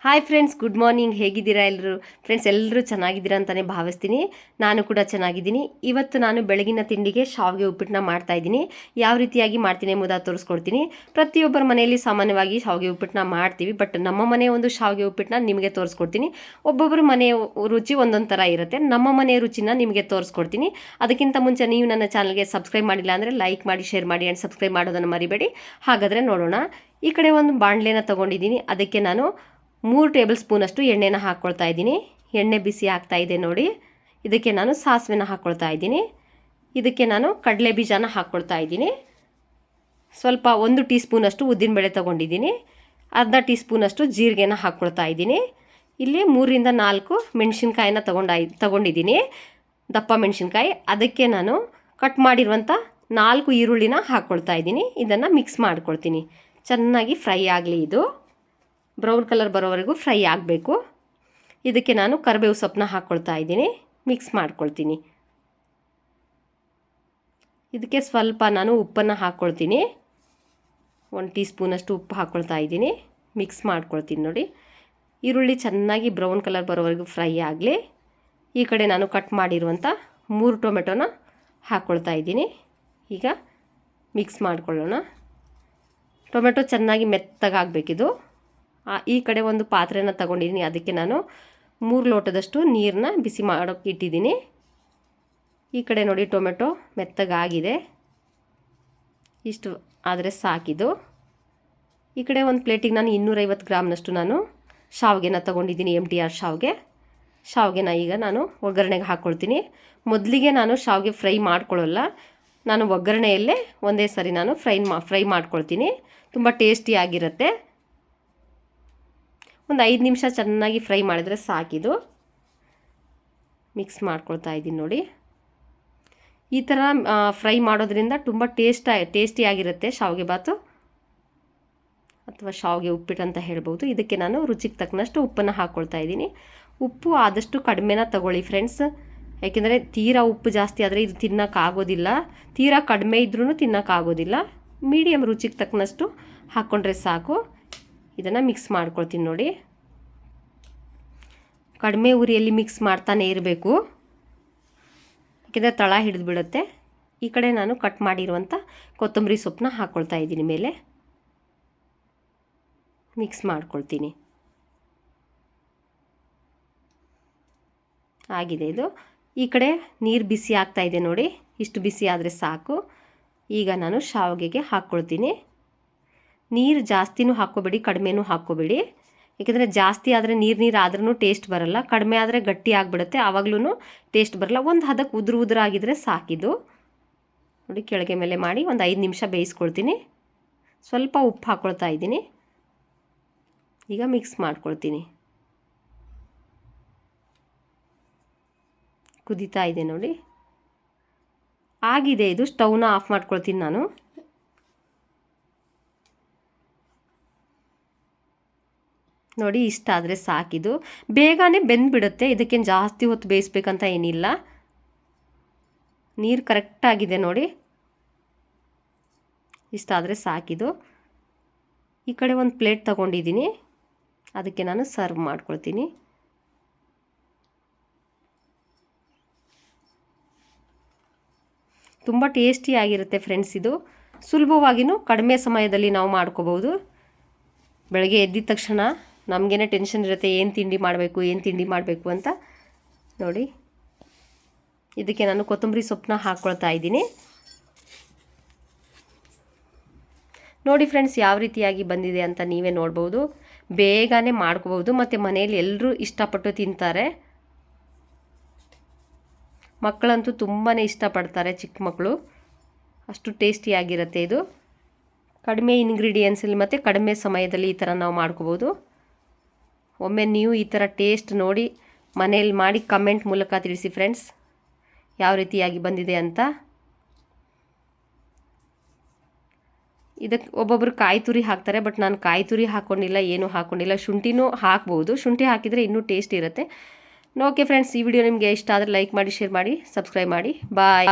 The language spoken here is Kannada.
Hi friends, good morning. ಹೇಗಿದ್ದೀರಾ ಎಲ್ಲರೂ? ಫ್ರೆಂಡ್ಸ್, ಎಲ್ಲರೂ ಚೆನ್ನಾಗಿದ್ದೀರಾ ಅಂತಲೇ ಭಾವಿಸ್ತೀನಿ. ನಾನು ಕೂಡ ಚೆನ್ನಾಗಿದ್ದೀನಿ. ಇವತ್ತು ನಾನು ಬೆಳಗಿನ ತಿಂಡಿಗೆ ಶಾವಿಗೆ ಉಪ್ಪಿಟ್ಟನ್ನ ಮಾಡ್ತಾಯಿದ್ದೀನಿ. ಯಾವ ರೀತಿಯಾಗಿ ಮಾಡ್ತೀನಿ ಎಂಬುದಾಗಿ ತೋರಿಸ್ಕೊಡ್ತೀನಿ. ಪ್ರತಿಯೊಬ್ಬರ ಮನೆಯಲ್ಲಿ ಸಾಮಾನ್ಯವಾಗಿ ಶಾವಿಗೆ ಉಪ್ಪಿಟ್ಟನ್ನ ಮಾಡ್ತೀವಿ, ಬಟ್ ನಮ್ಮ ಮನೆಯ ಒಂದು ಶಾವಿಗೆ ಉಪ್ಪಿಟ್ಟನ್ನ ನಿಮಗೆ ತೋರಿಸ್ಕೊಡ್ತೀನಿ. ಒಬ್ಬೊಬ್ಬರ ಮನೆಯ ರುಚಿ ಒಂದೊಂದು ಥರ ಇರುತ್ತೆ. ನಮ್ಮ ಮನೆಯ ರುಚಿನ ನಿಮಗೆ ತೋರಿಸ್ಕೊಡ್ತೀನಿ. ಅದಕ್ಕಿಂತ ಮುಂಚೆ ನೀವು ನನ್ನ ಚಾನಲ್ಗೆ ಸಬ್ಸ್ಕ್ರೈಬ್ ಮಾಡಿಲ್ಲ ಅಂದರೆ ಲೈಕ್ ಮಾಡಿ, ಶೇರ್ ಮಾಡಿ ಆ್ಯಂಡ್ ಸಬ್ಸ್ಕ್ರೈಬ್ ಮಾಡೋದನ್ನು ಮರಿಬೇಡಿ. ಹಾಗಾದರೆ ನೋಡೋಣ. ಈ ಕಡೆ ಒಂದು ಬಾಣಲೆನ ತೊಗೊಂಡಿದ್ದೀನಿ. ಅದಕ್ಕೆ ನಾನು 3 ಟೇಬಲ್ ಸ್ಪೂನಷ್ಟು ಎಣ್ಣೆನ ಹಾಕ್ಕೊಳ್ತಾ ಇದ್ದೀನಿ. ಎಣ್ಣೆ ಬಿಸಿ ಆಗ್ತಾ ಇದೆ ನೋಡಿ. ಇದಕ್ಕೆ ನಾನು ಸಾಸಿವೆನ ಹಾಕ್ಕೊಳ್ತಾ ಇದ್ದೀನಿ. ಇದಕ್ಕೆ ನಾನು ಕಡಲೆ ಬೀಜನ ಹಾಕ್ಕೊಳ್ತಾ ಇದ್ದೀನಿ. ಸ್ವಲ್ಪ 1 ಟೀ ಸ್ಪೂನಷ್ಟು ಉದ್ದಿನಬೇಳೆ ತೊಗೊಂಡಿದ್ದೀನಿ. ಅರ್ಧ ಟೀ ಸ್ಪೂನಷ್ಟು ಜೀರಿಗೆನ ಹಾಕ್ಕೊಳ್ತಾ ಇದ್ದೀನಿ. ಇಲ್ಲಿ 3ರಿಂದ 4 ಮೆಣಸಿನ್ಕಾಯಿನ ತೊಗೊಂಡಿದ್ದೀನಿ, ದಪ್ಪ ಮೆಣಸಿನ್ಕಾಯಿ. ಅದಕ್ಕೆ ನಾನು ಕಟ್ ಮಾಡಿರುವಂಥ 4 ಈರುಳ್ಳಿನ ಹಾಕ್ಕೊಳ್ತಾ ಇದ್ದೀನಿ. ಇದನ್ನು ಮಿಕ್ಸ್ ಮಾಡ್ಕೊಳ್ತೀನಿ. ಚೆನ್ನಾಗಿ ಫ್ರೈ ಆಗಲಿ. ಇದು ಬ್ರೌನ್ ಕಲರ್ ಬರೋವರೆಗೂ ಫ್ರೈ ಆಗಬೇಕು. ಇದಕ್ಕೆ ನಾನು ಕರಿಬೇವು ಸೊಪ್ಪನ್ನ ಹಾಕ್ಕೊಳ್ತಾ ಇದ್ದೀನಿ. ಮಿಕ್ಸ್ ಮಾಡ್ಕೊಳ್ತೀನಿ. ಇದಕ್ಕೆ ಸ್ವಲ್ಪ ನಾನು ಉಪ್ಪನ್ನು ಹಾಕ್ಕೊಳ್ತೀನಿ. 1 ಟೀ ಸ್ಪೂನಷ್ಟು ಉಪ್ಪು ಹಾಕ್ಕೊಳ್ತಾ ಇದ್ದೀನಿ. ಮಿಕ್ಸ್ ಮಾಡ್ಕೊಳ್ತೀನಿ ನೋಡಿ. ಈರುಳ್ಳಿ ಚೆನ್ನಾಗಿ ಬ್ರೌನ್ ಕಲರ್ ಬರೋವರೆಗೂ ಫ್ರೈ ಆಗಲಿ. ಈ ಕಡೆ ನಾನು ಕಟ್ ಮಾಡಿರುವಂಥ 3 ಟೊಮೆಟೊನ ಹಾಕ್ಕೊಳ್ತಾ ಇದ್ದೀನಿ. ಈಗ ಮಿಕ್ಸ್ ಮಾಡ್ಕೊಳ್ಳೋಣ. ಟೊಮೆಟೊ ಚೆನ್ನಾಗಿ ಮೆತ್ತಗಾಗಬೇಕಿದು. ಈ ಕಡೆ ಒಂದು ಪಾತ್ರೆನ ತಗೊಂಡಿದ್ದೀನಿ. ಅದಕ್ಕೆ ನಾನು 3 ಲೋಟದಷ್ಟು ನೀರನ್ನ ಬಿಸಿ ಮಾಡೋಕ್ಕೆ ಇಟ್ಟಿದ್ದೀನಿ. ಈ ಕಡೆ ನೋಡಿ, ಟೊಮೆಟೊ ಮೆತ್ತಗಾಗಿದೆ. ಇಷ್ಟು ಆದರೆ ಸಾಕಿದು. ಈ ಕಡೆ ಒಂದು ಪ್ಲೇಟಿಗೆ ನಾನು 250 ಗ್ರಾಮ್ನಷ್ಟು ನಾನು ಶಾವಿಗೆನ ತೊಗೊಂಡಿದ್ದೀನಿ. MTR ಶಾವಿಗೆನ ಈಗ ನಾನು ಒಗ್ಗರಣೆಗೆ ಹಾಕ್ಕೊಳ್ತೀನಿ. ಮೊದಲಿಗೆ ನಾನು ಶಾವಿಗೆ ಫ್ರೈ ಮಾಡ್ಕೊಳ್ಳಲ್ಲ. ನಾನು ಒಗ್ಗರಣೆಯಲ್ಲೇ ಒಂದೇ ಸರಿ ನಾನು ಫ್ರೈ ಮಾಡ್ಕೊಳ್ತೀನಿ. ತುಂಬ ಟೇಸ್ಟಿಯಾಗಿರುತ್ತೆ. ಒಂದು 5 ನಿಮಿಷ ಚೆನ್ನಾಗಿ ಫ್ರೈ ಮಾಡಿದ್ರೆ ಸಾಕಿದು. ಮಿಕ್ಸ್ ಮಾಡ್ಕೊಳ್ತಾ ಇದ್ದೀನಿ ನೋಡಿ. ಈ ಥರ ಫ್ರೈ ಮಾಡೋದ್ರಿಂದ ತುಂಬ ಟೇಸ್ಟಿಯಾಗಿರುತ್ತೆ ಶಾವಿಗೆ ಬಾತು ಅಥವಾ ಶಾವಿಗೆ ಉಪ್ಪಿಟ್ಟು ಅಂತ ಹೇಳ್ಬೋದು. ಇದಕ್ಕೆ ನಾನು ರುಚಿಗೆ ತಕ್ಕನಷ್ಟು ಉಪ್ಪನ್ನು ಹಾಕ್ಕೊಳ್ತಾ ಇದ್ದೀನಿ. ಉಪ್ಪು ಆದಷ್ಟು ಕಡಿಮೆನ ತಗೊಳ್ಳಿ ಫ್ರೆಂಡ್ಸ್. ಯಾಕೆಂದರೆ ತೀರಾ ಉಪ್ಪು ಜಾಸ್ತಿ ಆದರೆ ಇದು ತಿನ್ನೋಕ್ಕಾಗೋದಿಲ್ಲ. ತೀರಾ ಕಡಿಮೆ ಇದ್ರೂ ತಿನ್ನೋಕ್ಕಾಗೋದಿಲ್ಲ. ಮೀಡಿಯಮ್ ರುಚಿಗೆ ತಕ್ಕನಷ್ಟು ಹಾಕ್ಕೊಂಡ್ರೆ ಸಾಕು. ಇದನ್ನು ಮಿಕ್ಸ್ ಮಾಡ್ಕೊಳ್ತೀನಿ ನೋಡಿ. ಕಡಿಮೆ ಉರಿಯಲ್ಲಿ ಮಿಕ್ಸ್ ಮಾಡ್ತಾನೆ ಇರಬೇಕು, ಯಾಕೆಂದರೆ ತಳ ಹಿಡಿದು ಬಿಡುತ್ತೆ. ಈ ಕಡೆ ನಾನು ಕಟ್ ಮಾಡಿರುವಂಥ ಕೊತ್ತಂಬರಿ ಸೊಪ್ಪನ್ನ ಹಾಕ್ಕೊಳ್ತಾ ಇದ್ದೀನಿ ಮೇಲೆ. ಮಿಕ್ಸ್ ಮಾಡ್ಕೊಳ್ತೀನಿ. ಆಗಿದೆ ಇದು. ಈ ಕಡೆ ನೀರು ಬಿಸಿ ಆಗ್ತಾ ಇದೆ ನೋಡಿ. ಇಷ್ಟು ಬಿಸಿ ಆದರೆ ಸಾಕು. ಈಗ ನಾನು ಶಾವಿಗೆಗೆ ಹಾಕ್ಕೊಳ್ತೀನಿ. ನೀರು ಜಾಸ್ತಿನೂ ಹಾಕ್ಕೋಬೇಡಿ, ಕಡಿಮೆನೂ ಹಾಕ್ಕೋಬೇಡಿ. ಯಾಕೆಂದರೆ ಜಾಸ್ತಿ ಆದರೆ ನೀರು ಆದ್ರೂ ಟೇಸ್ಟ್ ಬರಲ್ಲ. ಕಡಿಮೆ ಆದರೆ ಗಟ್ಟಿ ಆಗಿಬಿಡುತ್ತೆ, ಆವಾಗಲೂ ಟೇಸ್ಟ್ ಬರಲ್ಲ. ಒಂದು ಹದಕ್ಕೆ ಉದುರಾಗಿದ್ದರೆ ಸಾಕಿದು ನೋಡಿ. ಕೆಳಗೆ ಮೇಲೆ ಮಾಡಿ ಒಂದು 5 ನಿಮಿಷ ಬೇಯಿಸ್ಕೊಳ್ತೀನಿ. ಸ್ವಲ್ಪ ಉಪ್ಪು ಹಾಕ್ಕೊಳ್ತಾ ಇದ್ದೀನಿ. ಈಗ ಮಿಕ್ಸ್ ಮಾಡ್ಕೊಳ್ತೀನಿ. ಕುದೀತಾ ಇದೆ ನೋಡಿ. ಆಗಿದೆ ಇದು. ಸ್ಟವ್ನ ಆಫ್ ಮಾಡ್ಕೊಳ್ತೀನಿ ನಾನು. ನೋಡಿ, ಇಷ್ಟ ಆದರೆ ಸಾಕಿದು. ಬೇಗನೆ ಬೆಂದುಬಿಡುತ್ತೆ. ಇದಕ್ಕೇನು ಜಾಸ್ತಿ ಹೊತ್ತು ಬೇಯಿಸ್ಬೇಕಂತ ಏನಿಲ್ಲ. ನೀರು ಕರೆಕ್ಟಾಗಿದೆ ನೋಡಿ. ಇಷ್ಟ ಆದರೆ ಸಾಕಿದು. ಈ ಕಡೆ ಒಂದು ಪ್ಲೇಟ್ ತಗೊಂಡಿದ್ದೀನಿ. ಅದಕ್ಕೆ ನಾನು ಸರ್ವ್ ಮಾಡ್ಕೊಳ್ತೀನಿ. ತುಂಬ ಟೇಸ್ಟಿಯಾಗಿರುತ್ತೆ ಫ್ರೆಂಡ್ಸ್. ಇದು ಸುಲಭವಾಗಿಯೂ ಕಡಿಮೆ ಸಮಯದಲ್ಲಿ ನಾವು ಮಾಡ್ಕೋಬೋದು. ಬೆಳಗ್ಗೆ ಎದ್ದಿದ ತಕ್ಷಣ ನಮಗೇನೆ ಟೆನ್ಷನ್ ಇರುತ್ತೆ, ಏನು ತಿಂಡಿ ಮಾಡಬೇಕು ಅಂತ ನೋಡಿ. ಇದಕ್ಕೆ ನಾನು ಕೊತ್ತಂಬರಿ ಸೊಪ್ಪನ್ನ ಹಾಕ್ಕೊಳ್ತಾ ಇದ್ದೀನಿ ನೋಡಿ. ಫ್ರೆಂಡ್ಸ್, ಯಾವ ರೀತಿಯಾಗಿ ಬಂದಿದೆ ಅಂತ ನೀವೇ ನೋಡ್ಬೋದು. ಬೇಗನೆ ಮಾಡ್ಕೋಬೋದು ಮತ್ತು ಮನೆಯಲ್ಲಿ ಎಲ್ಲರೂ ಇಷ್ಟಪಟ್ಟು ತಿಂತಾರೆ. ಮಕ್ಕಳಂತೂ ತುಂಬಾ ಇಷ್ಟಪಡ್ತಾರೆ, ಚಿಕ್ಕ ಮಕ್ಕಳು. ಅಷ್ಟು ಟೇಸ್ಟಿಯಾಗಿರುತ್ತೆ ಇದು. ಕಡಿಮೆ ಇಂಗ್ರೀಡಿಯೆಂಟ್ಸಲ್ಲಿ ಮತ್ತು ಕಡಿಮೆ ಸಮಯದಲ್ಲಿ ಈ ಥರ ನಾವು ಮಾಡ್ಕೋಬೋದು. ಒಮ್ಮೆ ನೀವು ಈ ಥರ ಟೇಸ್ಟ್ ನೋಡಿ ಮನೇಲಿ ಮಾಡಿ ಕಮೆಂಟ್ ಮೂಲಕ ತಿಳಿಸಿ ಫ್ರೆಂಡ್ಸ್, ಯಾವ ರೀತಿಯಾಗಿ ಬಂದಿದೆ ಅಂತ. ಇದಕ್ಕೆ ಒಬ್ಬೊಬ್ಬರು ಕಾಯಿ ತುರಿ ಹಾಕ್ತಾರೆ, ಬಟ್ ನಾನು ಕಾಯಿ ತುರಿ ಹಾಕ್ಕೊಂಡಿಲ್ಲ, ಏನೂ ಹಾಕ್ಕೊಂಡಿಲ್ಲ. ಶುಂಠಿನೂ ಹಾಕ್ಬೋದು. ಶುಂಠಿ ಹಾಕಿದರೆ ಇನ್ನೂ ಟೇಸ್ಟ್ ಇರುತ್ತೆ. ಓಕೆ ಫ್ರೆಂಡ್ಸ್, ಈ ವಿಡಿಯೋ ನಿಮಗೆ ಇಷ್ಟ ಆದರೆ ಲೈಕ್ ಮಾಡಿ, ಶೇರ್ ಮಾಡಿ, ಸಬ್ಸ್ಕ್ರೈಬ್ ಮಾಡಿ. ಬಾಯ್.